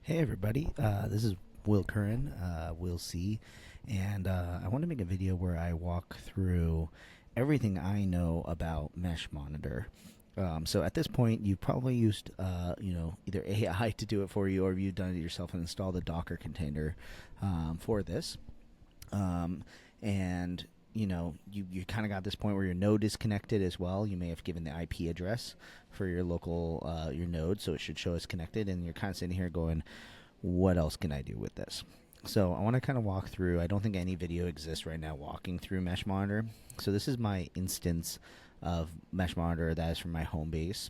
Hey everybody, this is Will Curran, Will C, and I want to make a video where I walk through everything I know about MeshMonitor. So at this point, you probably used, either AI to do it for you, or you've done it yourself and installed a Docker container for this. Um, and you kind of got this point where your node is connected as well. You may have given the IP address for your local your node, so it should show us connected. And you're kind of sitting here going, "What else can I do with this?" So I want to kind of walk through. I don't think any video exists right now walking through MeshMonitor. So this is my instance of MeshMonitor that is from my home base.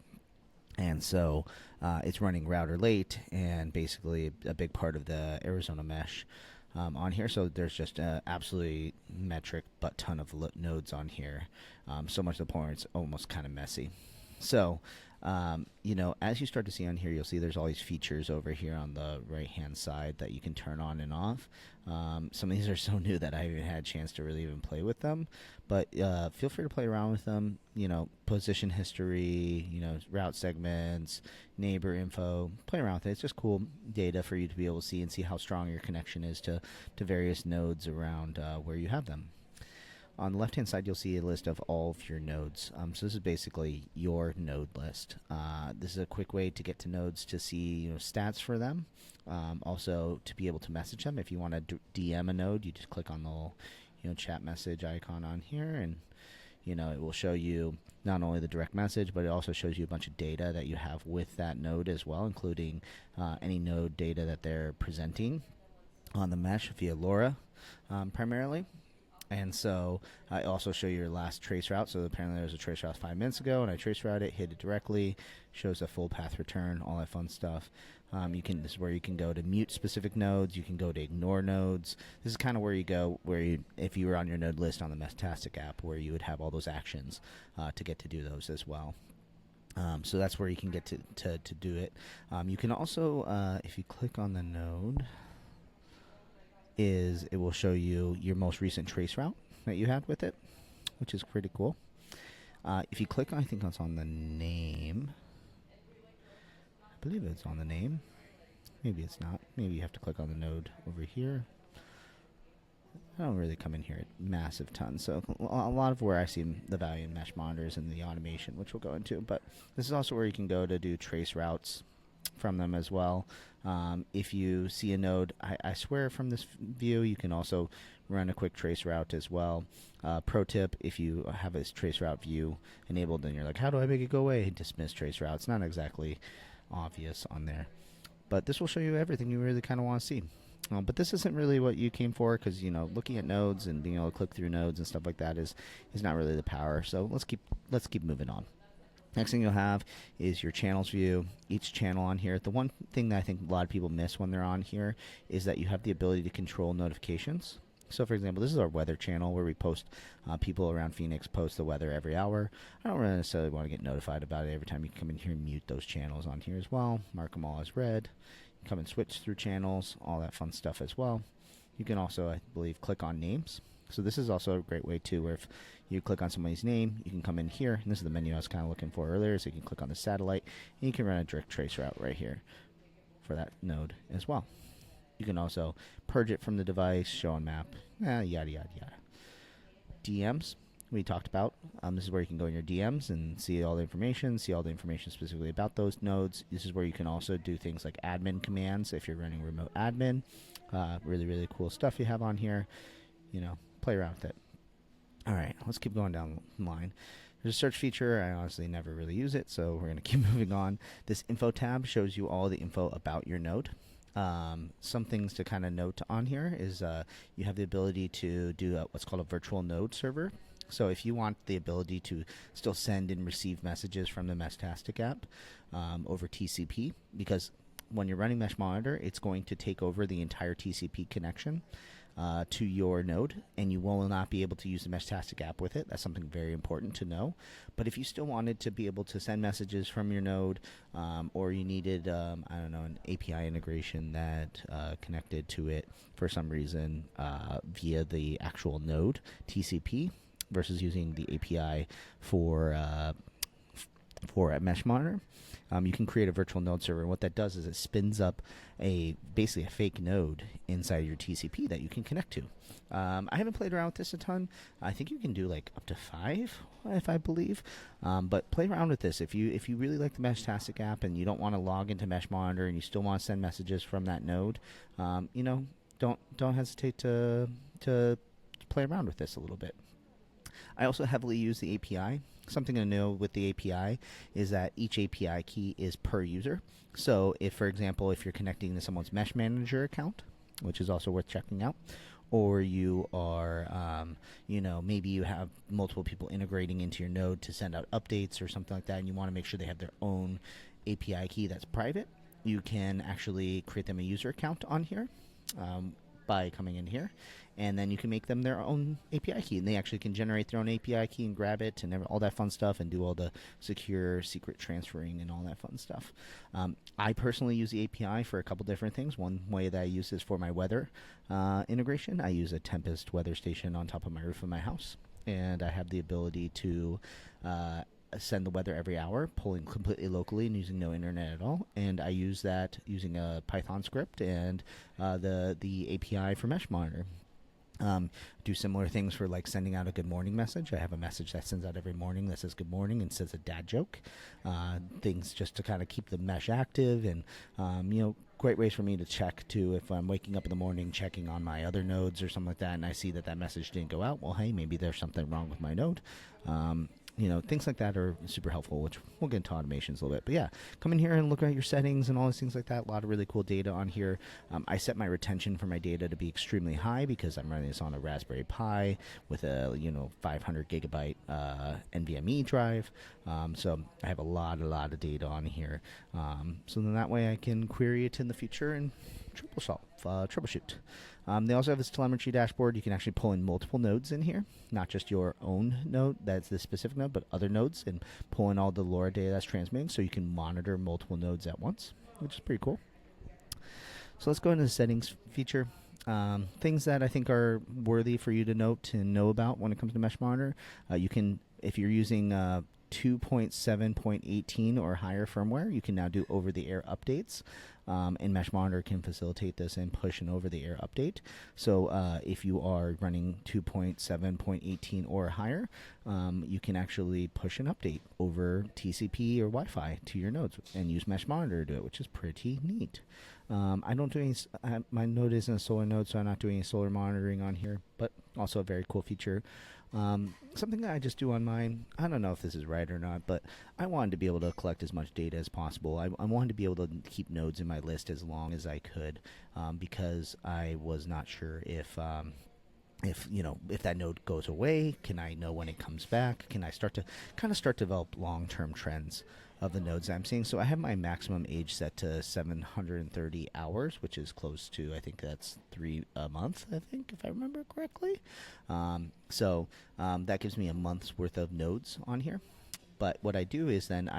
And so it's running router late and basically a big part of the Arizona mesh on here. So there's just absolutely metric but ton of nodes on here. So much to the point where it's almost kind of messy. So, as you start to see on here, you'll see there's all these features over here on the right-hand side that you can turn on and off. Some of these are so new that I haven't had a chance to really even play with them. But feel free to play around with them. Position history, route segments, neighbor info. Play around with it. It's just cool data for you to be able to see and see how strong your connection is to various nodes around where you have them. On the left-hand side, you'll see a list of all of your nodes. So this is basically your node list. This is a quick way to get to nodes to see stats for them. Also, to be able to message them. If you want to DM a node, you just click on the little chat message icon on here, and it will show you not only the direct message, but it also shows you a bunch of data that you have with that node as well, including any node data that they're presenting on the mesh via LoRa primarily. And so I also show your last trace route. So apparently there was a trace route 5 minutes ago, and I trace route it, hit it directly, shows a full path return, all that fun stuff. This is where you can go to mute specific nodes. You can go to ignore nodes. This is kind of where you go, if you were on your node list on the Meshtastic app, where you would have all those actions to get to do those as well. So that's where you can get to do it. You can also, if you click on the node, it will show you your most recent trace route that you had with it, which is pretty cool. If you click, I think it's on the name. I believe it's on the name. Maybe it's not. Maybe you have to click on the node over here. I don't really come in here at massive tons. So a lot of where I see the value in MeshMonitor is in the automation, which we'll go into. But this is also where you can go to do trace routes from them as well. If you see a node, I swear from this view, you can also run a quick trace route as well. Pro tip, if you have this trace route view enabled, then you're like, how do I make it go away? Dismiss trace routes. Not exactly obvious on there. But this will show you everything you really kind of want to see. But this isn't really what you came for, because looking at nodes and being able to click through nodes and stuff like that is not really the power. So let's keep moving on. Next thing you'll have is your channels view. Each channel on here. The one thing that I think a lot of people miss when they're on here is that you have the ability to control notifications. So, for example, this is our weather channel where we post, people around Phoenix post the weather every hour. I don't really necessarily want to get notified about it every time. You can come in here and mute those channels on here as well. Mark them all as red. Come and switch through channels, all that fun stuff as well. You can also, I believe, click on names. So this is also a great way too, where if you click on somebody's name, you can come in here, and this is the menu I was kind of looking for earlier, so you can click on the satellite, and you can run a direct trace route right here for that node as well. You can also purge it from the device, show on map, yada, yada, yada. DMs, we talked about. This is where you can go in your DMs and see all the information specifically about those nodes. This is where you can also do things like admin commands if you're running remote admin. Really, really cool stuff you have on here. Play around with it. All right, let's keep going down the line. There's a search feature. I honestly never really use it, so we're going to keep moving on. This info tab shows you all the info about your node. Some things to kind of note on here is you have the ability to do what's called a virtual node server. So if you want the ability to still send and receive messages from the Meshtastic app over TCP, because when you're running MeshMonitor, it's going to take over the entire TCP connection to your node, and you will not be able to use the Meshtastic app with it. That's something very important to know. But if you still wanted to be able to send messages from your node, or you needed, an API integration that connected to it for some reason via the actual node TCP versus using the API for for a MeshMonitor, you can create a virtual node server. And what that does is it spins up basically a fake node inside of your TCP that you can connect to. I haven't played around with this a ton. I think you can do like up to 5, if I believe. But play around with this. If you really like the Meshtastic app and you don't want to log into MeshMonitor and you still want to send messages from that node, don't hesitate to play around with this a little bit. I also heavily use the API. Something to know with the API is that each API key is per user. So if, for example, if you're connecting to someone's MeshMonitor account, which is also worth checking out, or you are, maybe you have multiple people integrating into your node to send out updates or something like that, and you want to make sure they have their own API key that's private, you can actually create them a user account on here by coming in here, and then you can make them their own API key, and they actually can generate their own API key and grab it and all that fun stuff and do all the secure secret transferring and all that fun stuff. I personally use the API for a couple different things. One way that I use is for my weather integration. I use a Tempest weather station on top of my roof of my house, and I have the ability to send the weather every hour, pulling completely locally and using no internet at all. And I use that using a Python script and the API for MeshMonitor. Do similar things for like sending out a good morning message. I have a message that sends out every morning that says good morning and says a dad joke. Things just to kind of keep the mesh active, and great ways for me to check too if I'm waking up in the morning checking on my other nodes or something like that, and I see that message didn't go out. Well, hey, maybe there's something wrong with my node. Things like that are super helpful, which we'll get into automations a little bit. But yeah, come in here and look at your settings and all those things like that. A lot of really cool data on here. I set my retention for my data to be extremely high because I'm running this on a Raspberry Pi with a 500 gigabyte NVMe drive. So I have a lot of data on here. So then that way I can query it in the future and troubleshoot. They also have this telemetry dashboard. You can actually pull in multiple nodes in here, not just your own node, that's the specific node, but other nodes, and pull in all the LoRa data that's transmitting so you can monitor multiple nodes at once, which is pretty cool. So let's go into the settings feature. Things that I think are worthy for you to note and know about when it comes to MeshMonitor. You can, if you're using 2.7.18 or higher firmware, you can now do over-the-air updates. And MeshMonitor can facilitate this and push an over-the-air update. So if you are running 2.7.18 or higher, you can actually push an update over TCP or Wi-Fi to your nodes and use MeshMonitor to do it, which is pretty neat. I don't do any. My node isn't a solar node, so I'm not doing any solar monitoring on here, but also a very cool feature. Something that I just do on mine, I don't know if this is right or not, but I wanted to be able to collect as much data as possible. I wanted to be able to keep nodes in my list as long as I could, because I was not sure if that node goes away, can I know when it comes back? Can I start to develop long-term trends of the nodes I'm seeing? So I have my maximum age set to 730 hours, which is close to, I think that's 3 a month, I think, if I remember correctly. So that gives me a month's worth of nodes on here. But what I do is then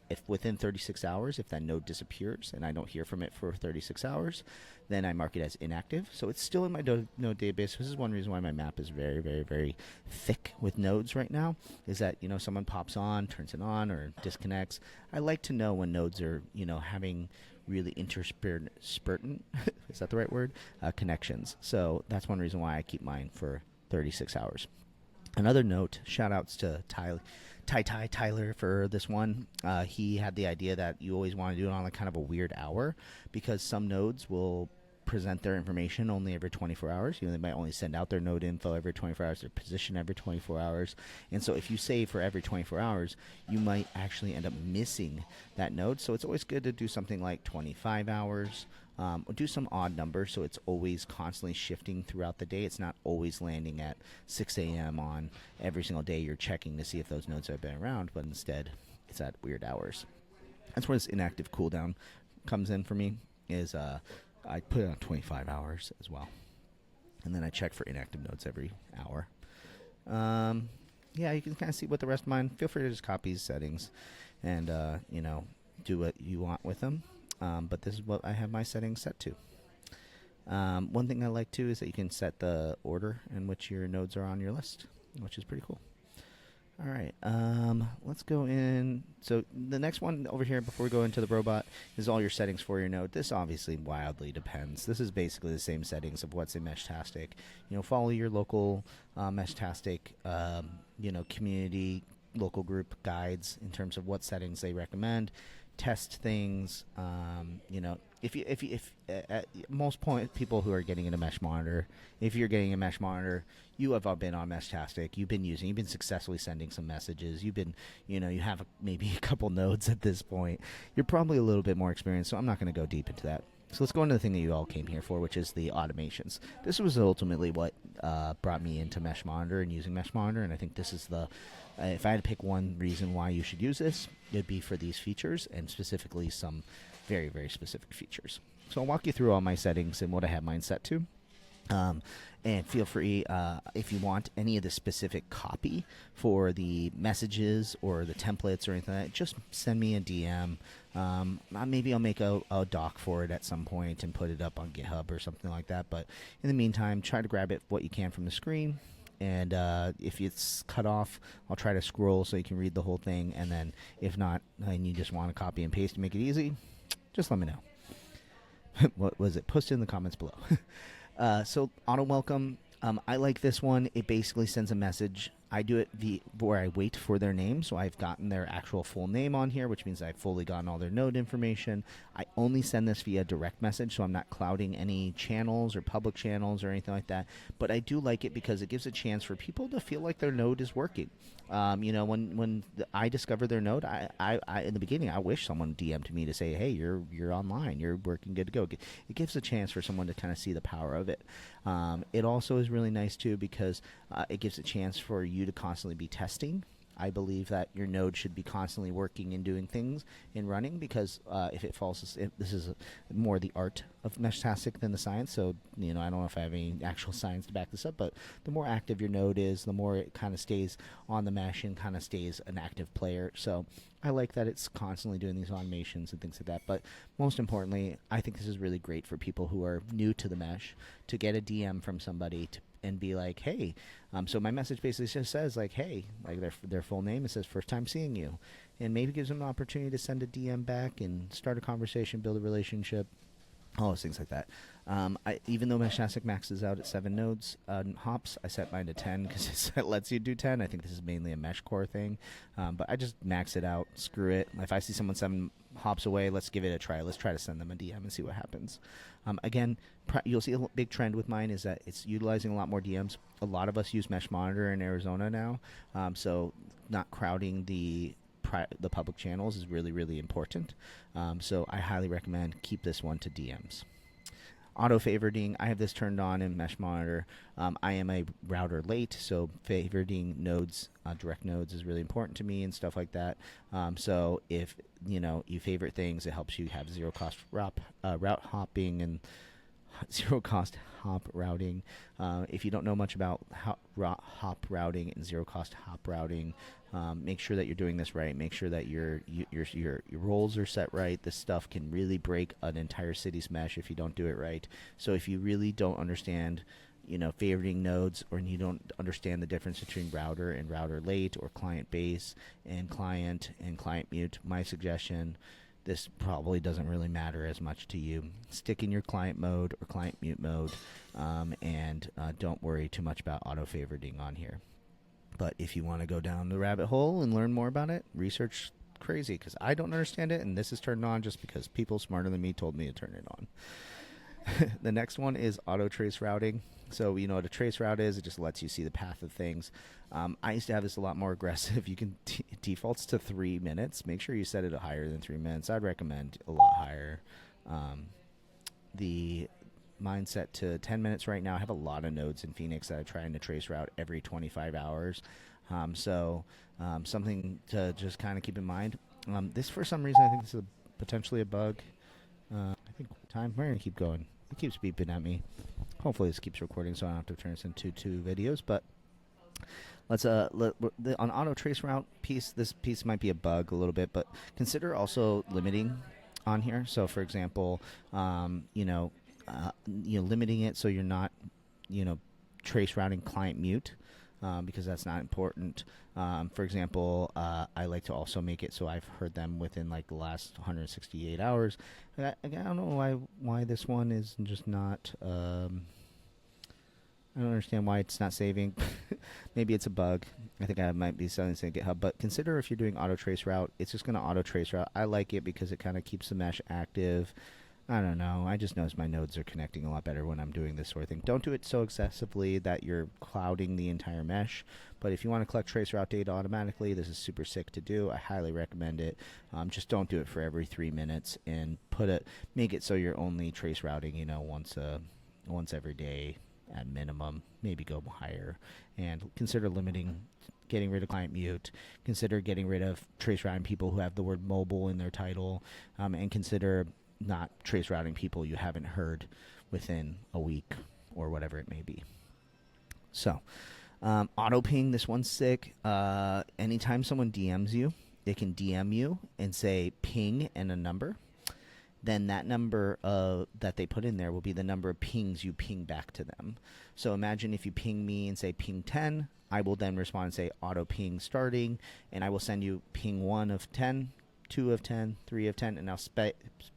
if within 36 hours, if that node disappears and I don't hear from it for 36 hours, then I mark it as inactive. So it's still in my node database. This is one reason why my map is very, very, very thick with nodes right now, is that, someone pops on, turns it on, or disconnects. I like to know when nodes are, having really interspertent, is that the right word? Connections. So that's one reason why I keep mine for 36 hours. Another note, shout outs to Tyler for this one. He had the idea that you always want to do it on like kind of a weird hour, because some nodes will present their information only every 24 hours. They might only send out their node info every 24 hours, their position every 24 hours. And so if you save for every 24 hours, you might actually end up missing that node. So it's always good to do something like 25 hours, or do some odd numbers so it's always constantly shifting throughout the day. It's not always landing at 6 a.m. on every single day you're checking to see if those nodes have been around, but instead it's at weird hours. That's where this inactive cooldown comes in for me, is I put it on 25 hours as well. And then I check for inactive nodes every hour. You can kind of see what the rest of mine. Feel free to just copy these settings and, do what you want with them. But this is what I have my settings set to. One thing I like too is that you can set the order in which your nodes are on your list, which is pretty cool. All right. Let's go in. So the next one over here, before we go into the robot, is all your settings for your node. This obviously wildly depends. This is basically the same settings of what's in Meshtastic. Follow your local Meshtastic, community, local group guides in terms of what settings they recommend. Test things. If most people who are getting into MeshMonitor, if you're getting a MeshMonitor, you have all been on Meshtastic. You've been successfully sending some messages. You've been, you have maybe a couple nodes at this point. You're probably a little bit more experienced, so I'm not going to go deep into that. So let's go into the thing that you all came here for, which is the automations. This was ultimately what brought me into MeshMonitor and using MeshMonitor, and I think this is if I had to pick one reason why you should use this, it'd be for these features, and specifically some very, very specific features. So I'll walk you through all my settings and what I have mine set to. And feel free, if you want any of the specific copy for the messages or the templates or anything like that, just send me a DM. Maybe I'll make a doc for it at some point and put it up on GitHub or something like that. But in the meantime, try to grab it what you can from the screen. And if it's cut off, I'll try to scroll so you can read the whole thing. And then if not, and you just want to copy and paste to make it easy, just let me know. What was it? Post it in the comments below. So auto welcome, I like this one. It basically sends a message. I do it where I wait for their name, so I've gotten their actual full name on here, which means I've fully gotten all their node information. I only send this via direct message, so I'm not clouding any channels or public channels or anything like that. But I do like it because it gives a chance for people to feel like their node is working. When I discover their node, I in the beginning I wish someone DM'd me to say, hey, you're online, you're working, good to go. It gives a chance for someone to kind of see the power of it. It also is really nice too because it gives a chance for you to constantly be testing. I believe that your node should be constantly working and doing things and running because if it falls, this is more the art of Meshtastic than the science. So, I don't know if I have any actual science to back this up, but the more active your node is, the more it kind of stays on the mesh and kind of stays an active player. So I like that it's constantly doing these automations and things like that. But most importantly, I think this is really great for people who are new to the mesh to get a DM from somebody and be like, hey, so my message basically just says like, hey, like their full name. It says first time seeing you, and maybe gives them an opportunity to send a DM back and start a conversation, build a relationship, all those things like that. Even though Meshtastic maxes out at 7 nodes hops, I set mine to 10 because it lets you do 10. I think this is mainly a mesh core thing, but I just max it out. Screw it. If I see someone 7 hops away, let's give it a try. Let's try to send them a DM and see what happens. Again, you'll see a big trend with mine is that it's utilizing a lot more DMs. A lot of us use MeshMonitor in Arizona now, so not crowding the public channels is really, really important. So I highly recommend keep this one to DMs. Auto favoriting, I have this turned on in MeshMonitor. I am a router late, so favoriting nodes, direct nodes, is really important to me and stuff like that. So if you favorite things, it helps you have zero cost route hopping and zero cost hop routing. If you don't know much about hop routing and zero cost hop routing, make sure that you're doing this right. Make sure that your roles are set right. This stuff can really break an entire city's mesh if you don't do it right. So if you really don't understand favoriting nodes, or you don't understand the difference between router and router late, or client base and client mute, my suggestion, this probably doesn't really matter as much to you. Stick in your client mode or client mute mode, and don't worry too much about auto favoriting on here. But if you want to go down the rabbit hole and learn more about it, research crazy, because I don't understand it, and this is turned on just because people smarter than me told me to turn it on. The next one is auto trace routing. So you know what a trace route is. It just lets you see the path of things. I used to have this a lot more aggressive. You can defaults to 3 minutes. Make sure you set it higher than 3 minutes. I'd recommend a lot higher. The mine set to 10 minutes right now. I have a lot of nodes in Phoenix that I'm trying to trace route every 25 hours. Something to just kind of keep in mind. This, for some reason, I think this is potentially a bug. I think we're going to keep going. It keeps beeping at me. Hopefully this keeps recording so I don't have to turn this into 2 videos. But let's on auto trace route piece, this piece might be a bug a little bit, but consider also limiting on here. So for example, limiting it so you're not trace routing client mute, because that's not important. For example, I like to also make it so I've heard them within like the last 168 hours. I don't know why this one is just not. I don't understand why it's not saving. Maybe it's a bug. I think I might be selling this in GitHub. But consider if you're doing auto trace route, it's just going to auto trace route. I like it because it kind of keeps the mesh active. I don't know. I just notice my nodes are connecting a lot better when I'm doing this sort of thing. Don't do it so excessively that you're clouding the entire mesh. But if you want to collect traceroute data automatically, this is super sick to do. I highly recommend it. Just don't do it for every 3 minutes, and make it so you're only trace routing, once every day at minimum. Maybe go higher, and consider getting rid of client mute. Consider getting rid of trace routing people who have the word mobile in their title, and consider not trace routing people you haven't heard within a week or whatever it may be. So, auto ping, this one's sick. Anytime someone DMs you, they can DM you and say ping and a number. Then that number that they put in there will be the number of pings you ping back to them. So imagine if you ping me and say ping 10, I will then respond and say auto ping starting, and I will send you ping 1 of 10, 2 of 10, 3 of 10, and I'll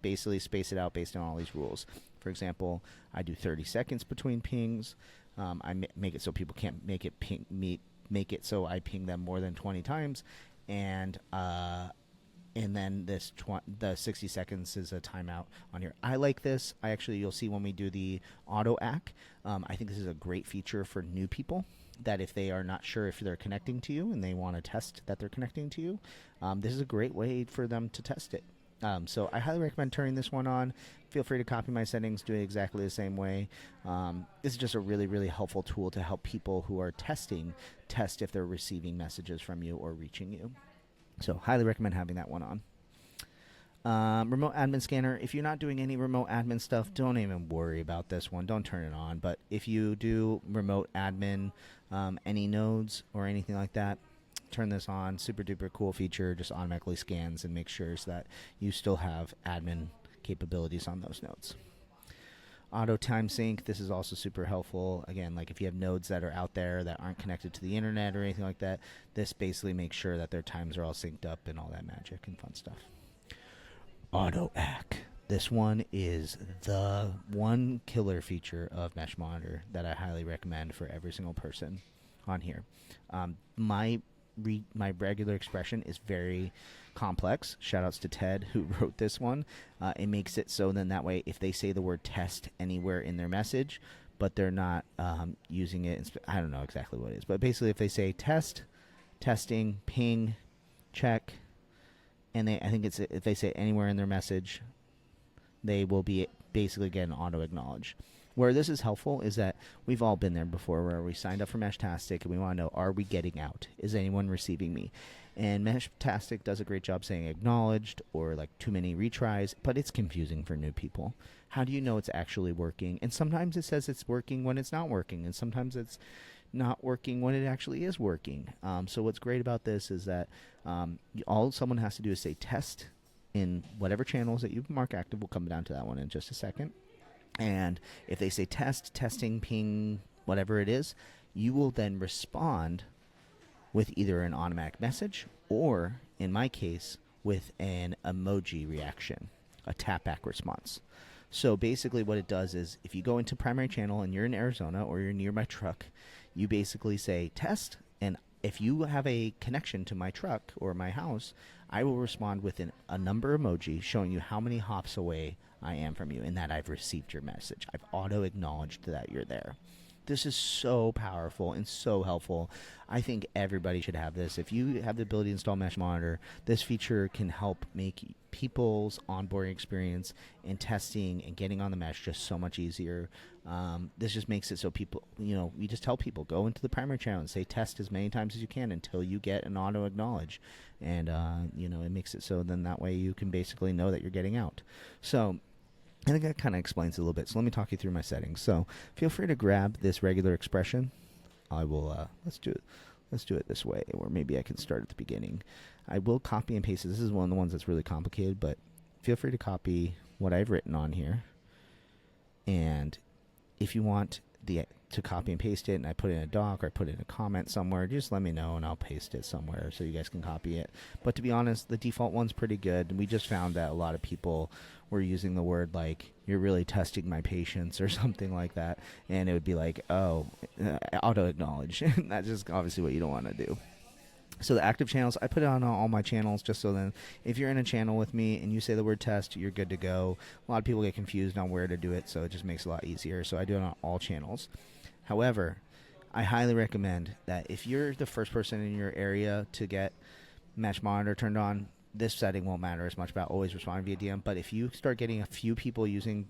basically space it out based on all these rules. For example, I do 30 seconds between pings. I make it so people can't make it so I ping them more than 20 times, and then the 60 seconds is a timeout on here. I like this. You'll see when we do the auto ACK. I think this is a great feature for new people, that if they are not sure if they're connecting to you and they want to test that they're connecting to you, this is a great way for them to test it. So I highly recommend turning this one on. Feel free to copy my settings, do it exactly the same way. This is just a really, really helpful tool to help people who are test if they're receiving messages from you or reaching you. So highly recommend having that one on. Remote admin scanner. If you're not doing any remote admin stuff, don't even worry about this one. Don't turn it on. But if you do remote admin, any nodes or anything like that, turn this on. Super duper cool feature. Just automatically scans and makes sure that you still have admin capabilities on those nodes. Auto time sync. This is also super helpful. Again, like if you have nodes that are out there that aren't connected to the internet or anything like that, this basically makes sure that their times are all synced up and all that magic and fun stuff. Auto ACK. This one is the one killer feature of MeshMonitor that I highly recommend for every single person on here. My regular expression is very complex. Shoutouts to Ted who wrote this one. It makes it so then that way if they say the word test anywhere in their message, but they're not using it, I don't know exactly what it is, but basically if they say test, testing, ping, check, and I think it's if they say anywhere in their message, they will be basically get an auto acknowledge. Where this is helpful is that we've all been there before, where we signed up for Meshtastic and we want to know, are we getting out? Is anyone receiving me? And Meshtastic does a great job saying acknowledged or like too many retries, but it's confusing for new people. How do you know it's actually working? And sometimes it says it's working when it's not working, and sometimes it's not working when it actually is working. So what's great about this is that all someone has to do is say test in whatever channels that you mark active. We'll come down to that one in just a second. And if they say test, testing, ping, whatever it is, you will then respond with either an automatic message or, in my case, with an emoji reaction, a tap back response. So basically what it does is if you go into primary channel and you're in Arizona or you're near my truck, you basically say test, and if you have a connection to my truck or my house, I will respond with a number emoji showing you how many hops away I am from you and that I've received your message. I've auto-acknowledged that you're there. This is so powerful and so helpful. I think everybody should have this. If you have the ability to install MeshMonitor, this feature can help make people's onboarding experience and testing and getting on the mesh just so much easier. This just makes it so people, we just tell people, go into the primary channel and say test as many times as you can until you get an auto-acknowledge. And, it makes it so then that way you can basically know that you're getting out. So I think that kind of explains it a little bit. So let me talk you through my settings. So feel free to grab this regular expression. I will, let's do it this way, or maybe I can start at the beginning. I will copy and paste it. This is one of the ones that's really complicated, but feel free to copy what I've written on here. And if you want to copy and paste it, and I put it in a doc or I put it in a comment somewhere, just let me know and I'll paste it somewhere so you guys can copy it. But to be honest, the default one's pretty good. And we just found that a lot of people were using the word like, you're really testing my patience or something like that. And it would be like, oh, auto acknowledge. That's just obviously what you don't want to do. So the active channels, I put it on all my channels just so then if you're in a channel with me and you say the word test, you're good to go. A lot of people get confused on where to do it, so it just makes it a lot easier. So I do it on all channels. However, I highly recommend that if you're the first person in your area to get MeshMonitor turned on, this setting won't matter as much about always responding via DM. But if you start getting a few people using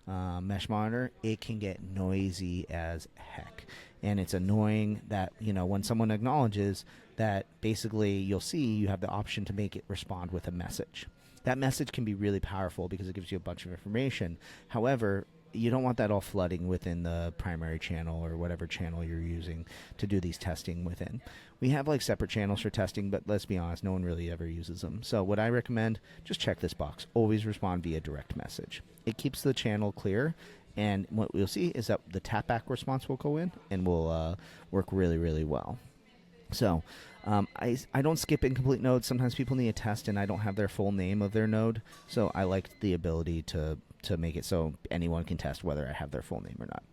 MeshMonitor, it can get noisy as heck. And it's annoying that, when someone acknowledges that, basically you'll see you have the option to make it respond with a message. That message can be really powerful because it gives you a bunch of information. However, you don't want that all flooding within the primary channel or whatever channel you're using to do these testing within. We have like separate channels for testing, but let's be honest, no one really ever uses them. So what I recommend, just check this box. Always respond via direct message. It keeps the channel clear. And what we'll see is that the tap back response will go in and will work really, really well. So I don't skip incomplete nodes. Sometimes people need a test and I don't have their full name of their node. So I like the ability to make it so anyone can test whether I have their full name or not.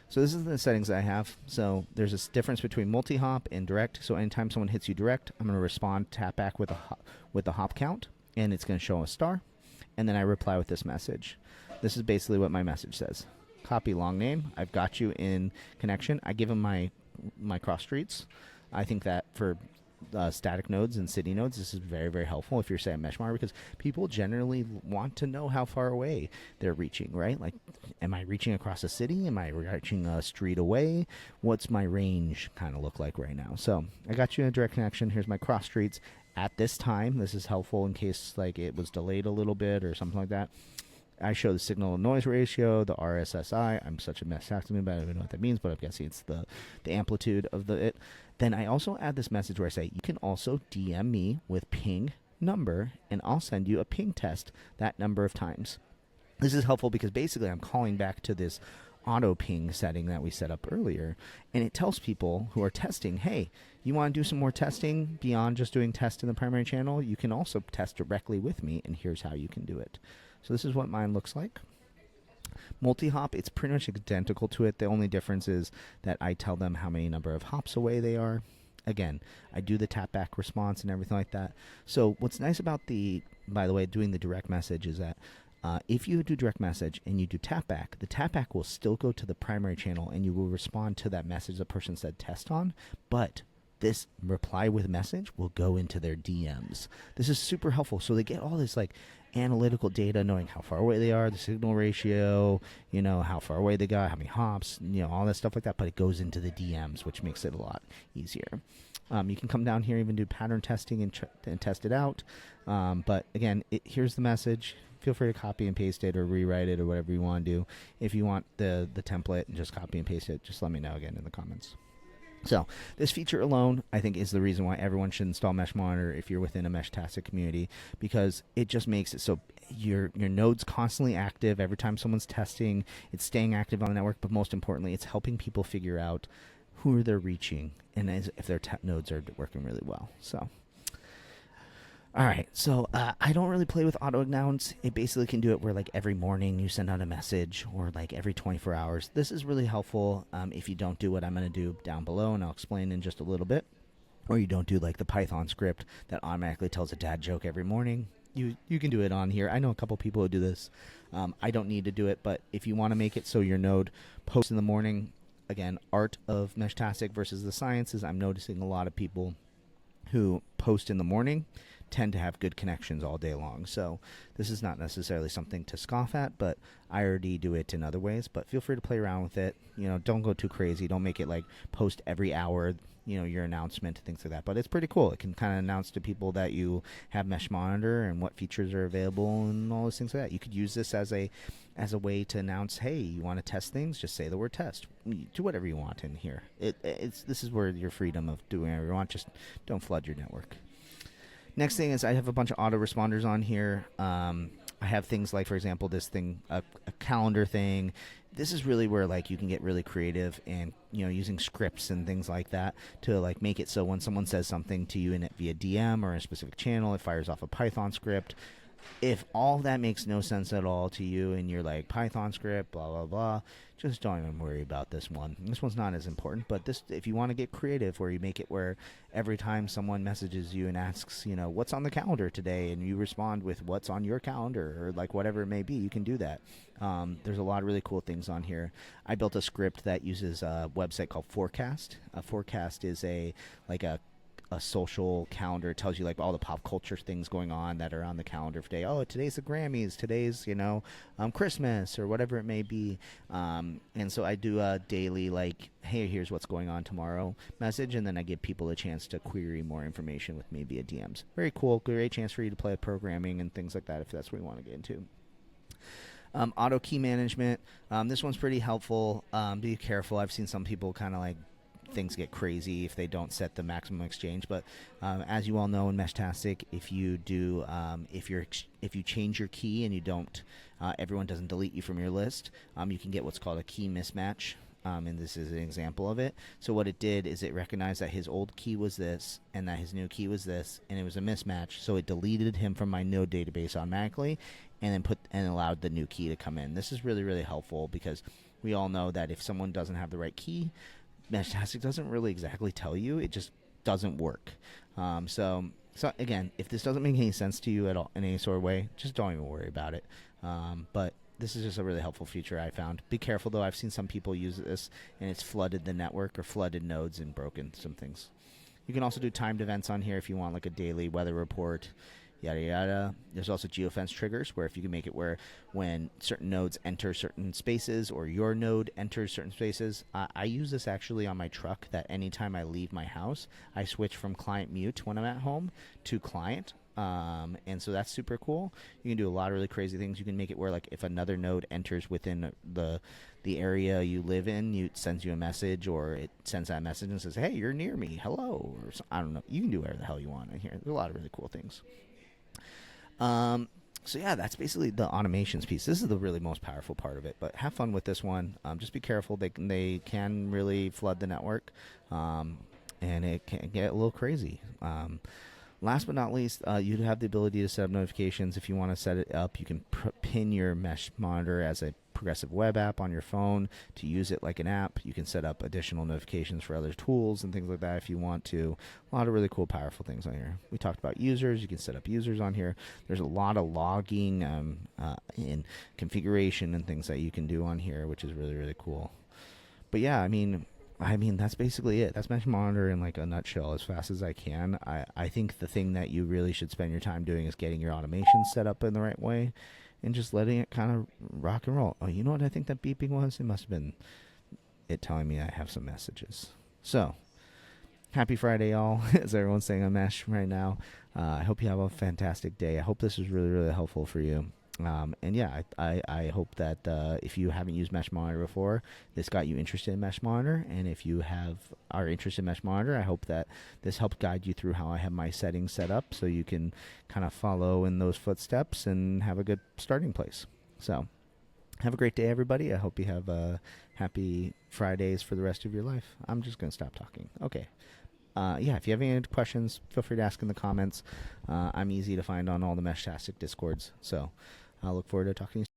So this is the settings I have. So there's a difference between multi-hop and direct. So anytime someone hits you direct, I'm going to respond tap back with the hop count, and it's going to show a star. And then I reply with this message. This is basically what my message says. Copy long name. I've got you in connection. I give them my cross streets. I think that for static nodes and city nodes, this is very, very helpful if you're saying MeshMonitor, because people generally want to know how far away they're reaching, right? Like, am I reaching across a city? Am I reaching a street away? What's my range kind of look like right now? So I got you in a direct connection. Here's my cross streets at this time. This is helpful in case like it was delayed a little bit or something like that. I show the signal to noise ratio, the RSSI. I'm such a Meshtastic, but I don't even know what that means, but I'm guessing it's the amplitude of it. Then I also add this message where I say, you can also DM me with ping number, and I'll send you a ping test that number of times. This is helpful because basically I'm calling back to this auto ping setting that we set up earlier, and it tells people who are testing, hey, you want to do some more testing beyond just doing tests in the primary channel? You can also test directly with me, and here's how you can do it. So this is what mine looks like. Multi-hop, it's pretty much identical to it. The only difference is that I tell them how many number of hops away they are. Again, I do the tap back response and everything like that. So what's nice about by the way, doing the direct message is that if you do direct message and you do tap back, the tap back will still go to the primary channel and you will respond to that message the person said test on, but this reply with message will go into their DMs. This is super helpful. So they get all this like analytical data, knowing how far away they are, the signal ratio, how far away they got, how many hops, all that stuff like that. But it goes into the DMs, which makes it a lot easier. You can come down here, even do pattern testing and test it out. But again, here's the message. Feel free to copy and paste it or rewrite it or whatever you want to do. If you want the template and just copy and paste it, just let me know again in the comments. So this feature alone, I think, is the reason why everyone should install MeshMonitor if you're within a Meshtastic community, because it just makes it so your node's constantly active. Every time someone's testing, it's staying active on the network, but most importantly, it's helping people figure out who they're reaching and if their nodes are working really well. So, all right, so I don't really play with auto announce. It basically can do it where like every morning you send out a message, or like every 24 hours. This is really helpful if you don't do what I'm going to do down below, and I'll explain in just a little bit. Or you don't do like the Python script that automatically tells a dad joke every morning. You can do it on here. I know a couple people who do this. I don't need to do it, but if you want to make it so your node posts in the morning, again, art of Meshtastic versus the sciences, I'm noticing a lot of people who post in the morning tend to have good connections all day long. So this is not necessarily something to scoff at, but I already do it in other ways. But feel free to play around with it. Don't go too crazy. Don't make it like post every hour, your announcement, things like that. But it's pretty cool. It can kind of announce to people that you have MeshMonitor and what features are available and all those things like that. You could use this as a way to announce, hey, you want to test things? Just say the word test. Do whatever you want in here. This is where your freedom of doing whatever you want. Just don't flood your network. Next thing is I have a bunch of autoresponders on here. I have things like, for example, this thing, a calendar thing. this is really where like you can get really creative and using scripts and things like that to like make it so when someone says something to you in it via DM or a specific channel, it fires off a Python script. If all that makes no sense at all to you and you're like Python script, blah blah blah, just don't even worry about this one. This one's not as important, but this, if you want to get creative, where you make it where every time someone messages you and asks, what's on the calendar today, and you respond with what's on your calendar or like whatever it may be, you can do that. There's a lot of really cool things on here. I built a script that uses a website called Forecast. A Forecast is a social calendar. It tells you like all the pop culture things going on that are on the calendar for today. Oh, today's the Grammys, today's Christmas or whatever it may be. And so I do a daily like, hey, here's what's going on tomorrow message, and then I give people a chance to query more information with me via DMs. Very cool. Great chance for you to play with programming and things like that if that's what you want to get into. Auto key management. This one's pretty helpful. Be careful. I've seen some people kind of like things get crazy if they don't set the maximum exchange, but as you all know in Meshtastic, if you do if you change your key and you don't everyone doesn't delete you from your list, you can get what's called a key mismatch, and this is an example of it. So what it did is it recognized that his old key was this and that his new key was this, and it was a mismatch, so it deleted him from my node database automatically and then allowed the new key to come in. This is really, really helpful because we all know that if someone doesn't have the right key, Meshtastic doesn't really exactly tell you. It just doesn't work. So again, if this doesn't make any sense to you at all in any sort of way, just don't even worry about it. But this is just a really helpful feature I found. Be careful though. I've seen some people use this and it's flooded the network or flooded nodes and broken some things. You can also do timed events on here if you want like a daily weather report, yada yada. There's also geofence triggers where if you can make it where when certain nodes enter certain spaces or your node enters certain spaces. I use this actually on my truck, that anytime I leave my house, I switch from client mute when I'm at home to client. And so that's super cool. You can do a lot of really crazy things. You can make it where like if another node enters within the area you live in, it sends you a message, or it sends that message and says, hey, you're near me, hello, or I don't know. You can do whatever the hell you want in here. There's a lot of really cool things. So yeah, that's basically the automations piece. This is the really most powerful part of it, but have fun with this one. Just be careful. They can really flood the network, and it can get a little crazy. Last but not least, you have the ability to set up notifications. If you want to set it up, you can pin your MeshMonitor as a progressive web app on your phone to use it like an app. You can set up additional notifications for other tools and things like that if you want to. A lot of really cool, powerful things on here. We talked about users. You can set up users on here. There's a lot of logging and configuration and things that you can do on here, which is really, really cool. But yeah, I mean, that's basically it. That's MeshMonitor in like a nutshell as fast as I can. I think the thing that you really should spend your time doing is getting your automation set up in the right way and just letting it kind of rock and roll. Oh, you know what I think that beeping was? It must have been it telling me I have some messages. So, happy Friday, y'all, as everyone's saying on Mesh right now. I hope you have a fantastic day. I hope this was really, really helpful for you. And yeah, I hope that if you haven't used MeshMonitor before, this got you interested in MeshMonitor. And if you are interested in MeshMonitor, I hope that this helped guide you through how I have my settings set up so you can kind of follow in those footsteps and have a good starting place. So have a great day, everybody. I hope you have happy Fridays for the rest of your life. I'm just going to stop talking. Okay. Yeah, if you have any questions, feel free to ask in the comments. I'm easy to find on all the Meshtastic Discords. So I look forward to talking to you soon.